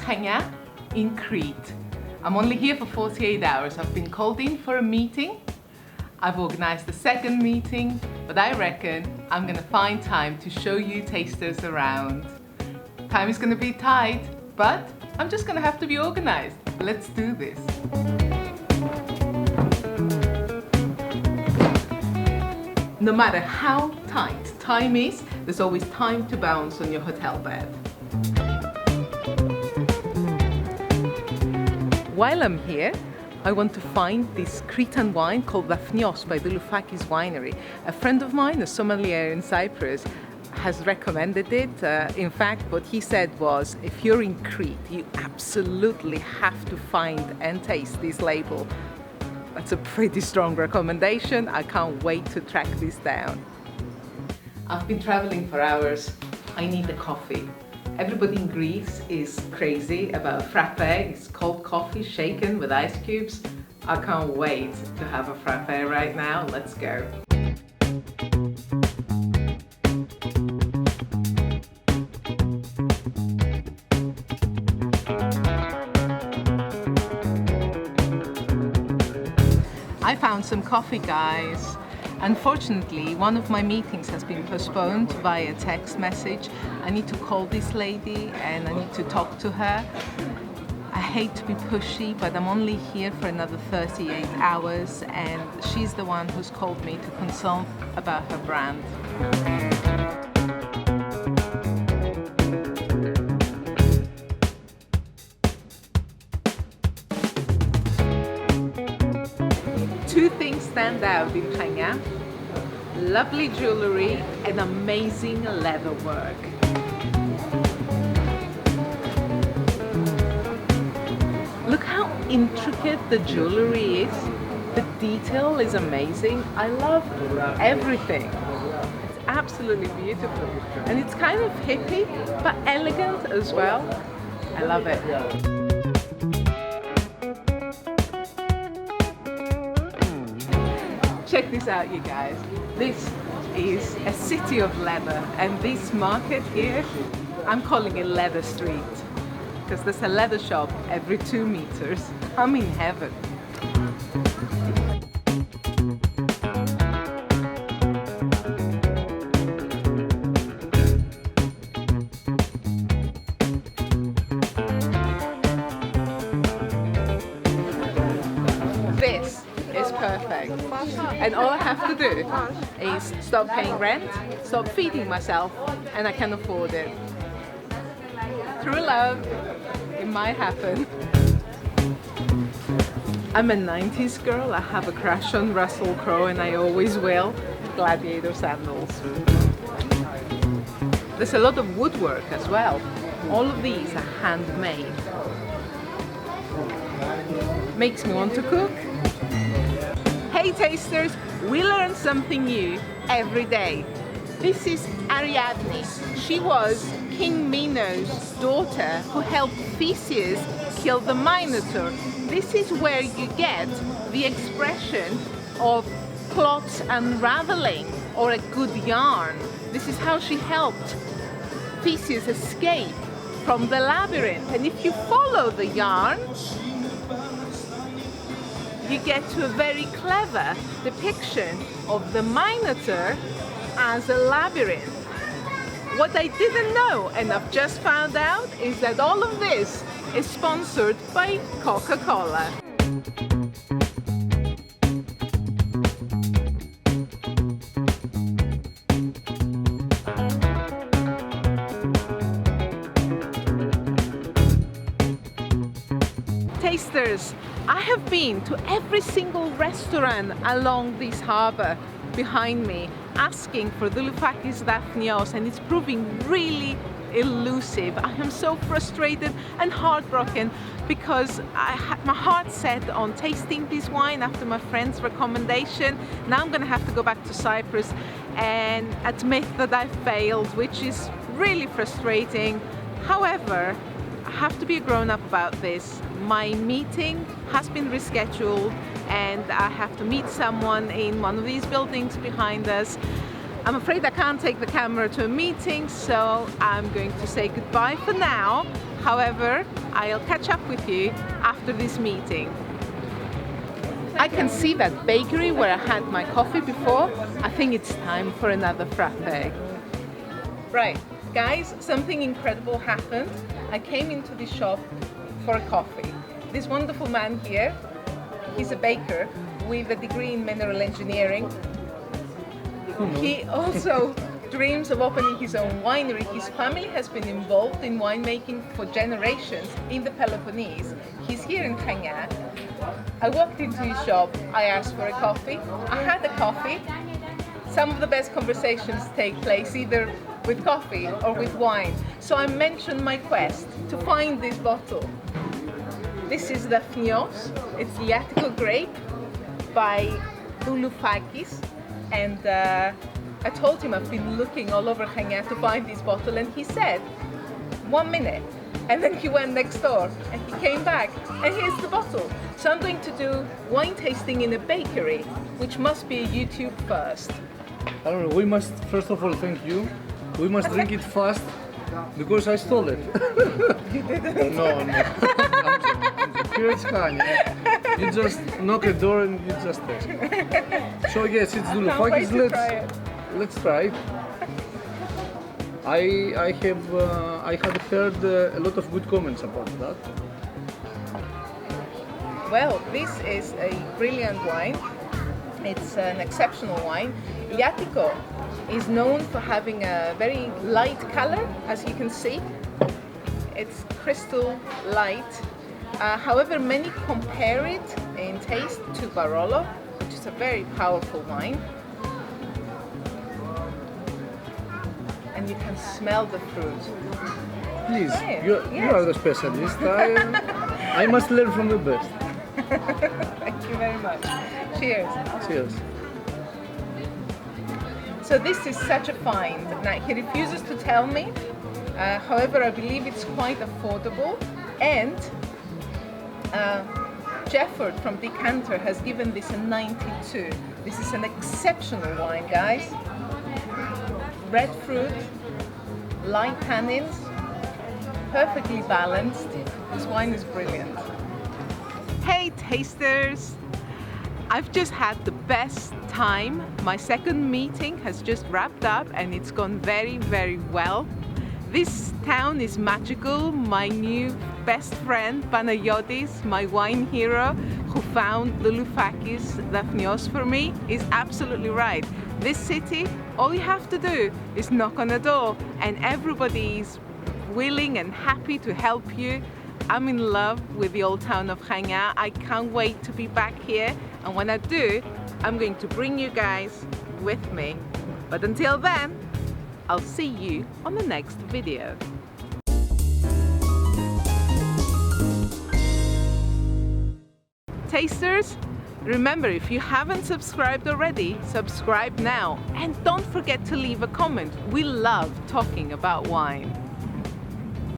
Chania in Crete. I'm only here for 48 hours. I've been called in for a meeting. I've organized the second meeting, but I reckon I'm gonna find time to show you tasters around. Time is gonna be tight, but I'm just gonna have to be organized. Let's do this. No matter how tight time is, there's always time to bounce on your hotel bed. While I'm here, I want to find this Cretan wine called Dafnios by Douloufakis winery. A friend of mine, a sommelier in Cyprus, has recommended it. In fact, what he said was, if you're in Crete, you absolutely have to find and taste this label. That's a pretty strong recommendation. I can't wait to track this down. I've been traveling for hours. I need a coffee. Everybody in Greece is crazy about frappe. It's cold coffee shaken with ice cubes. I can't wait to have a frappe right now. Let's go. I found some coffee, guys. Unfortunately, one of my meetings has been postponed via text message. I need to call this lady and I need to talk to her. I hate to be pushy, but I'm only here for another 38 hours and she's the one who's called me to consult about her brand. Two things stand out in Chania: lovely jewelry and amazing leather work. Look how intricate the jewelry is. The detail is amazing. I love everything. It's absolutely beautiful. And it's kind of hippie, but elegant as well. I love it. Check this out, you guys. This is a city of leather, and this market here, I'm calling it Leather Street, because there's a leather shop every 2 meters. I'm in heaven. This is perfect. And all I have to do is stop paying rent, stop feeding myself, and I can afford it. True love, it might happen. I'm a 90s girl. I have a crush on Russell Crowe and I always will. Gladiator sandals. There's a lot of woodwork as well. All of these are handmade. Makes me want to cook. Hey tasters, we learn something new every day. This is Ariadne. She was King Minos' daughter who helped Theseus kill the Minotaur. This is where you get the expression of plots unraveling or a good yarn. This is how she helped Theseus escape from the labyrinth. And if you follow the yarn, you get to a very clever depiction of the Minotaur as a labyrinth. What I didn't know, and I've just found out, is that all of this is sponsored by Coca-Cola. Tasters, I have been to every single restaurant along this harbour behind me asking for Douloufakis Dafnios, and it's proving really elusive. I am so frustrated and heartbroken because I had my heart set on tasting this wine after my friend's recommendation. Now I'm gonna have to go back to Cyprus and admit that I failed, which is really frustrating. However, I have to be a grown-up about this. My meeting has been rescheduled and I have to meet someone in one of these buildings behind us. I'm afraid I can't take the camera to a meeting, so I'm going to say goodbye for now. However, I'll catch up with you after this meeting. I can see that bakery where I had my coffee before. I think it's time for another frappe. Right, guys, something incredible happened. I came into the shop for a coffee. This wonderful man here, he's a baker with a degree in mineral engineering. He also dreams of opening his own winery. His family has been involved in winemaking for generations in the Peloponnese. He's here in Chania. I walked into his shop, I asked for a coffee. I had a coffee. Some of the best conversations take place either with coffee or with wine. So I mentioned my quest to find this bottle. This is Dafnios. It's Chania Crete by Douloufakis. And I told him I've been looking all over Chania to find this bottle, and he said, 1 minute. And then he went next door and he came back and here's the bottle. So I'm going to do wine tasting in a bakery, which must be a YouTube first. I don't know, we must first of all thank you. We must drink it fast because I stole it. You didn't? No. I'm joking. Here it's Chania. You just knock a door and you just taste. So yes, it's Douloufakis. Let's try it. I have heard a lot of good comments about that. Well, this is a brilliant wine. It's an exceptional wine. Chania is known for having a very light color, as you can see. It's crystal light. However, many compare it in taste to Barolo, which is a very powerful wine. And you can smell the fruit. Please, Right. you Yes. are the specialist. I must learn from the best. Thank you very much. Cheers. Cheers. So this is such a find. Now, he refuses to tell me. However, I believe it's quite affordable. And Jefford from Decanter has given this a 92. This is an exceptional wine, guys. Red fruit, light tannins, perfectly balanced. This wine is brilliant. Hey tasters! I've just had the best time. My second meeting has just wrapped up and it's gone very, very well. This town is magical. My new best friend, Panayotis, my wine hero, who found Douloufakis Dafnios for me, is absolutely right. This city, all you have to do is knock on a door and everybody is willing and happy to help you. I'm in love with the old town of Chania. I can't wait to be back here, and when I do, I'm going to bring you guys with me. But until then, I'll see you on the next video. Tasters, remember, if you haven't subscribed already, subscribe now. And don't forget to leave a comment. We love talking about wine.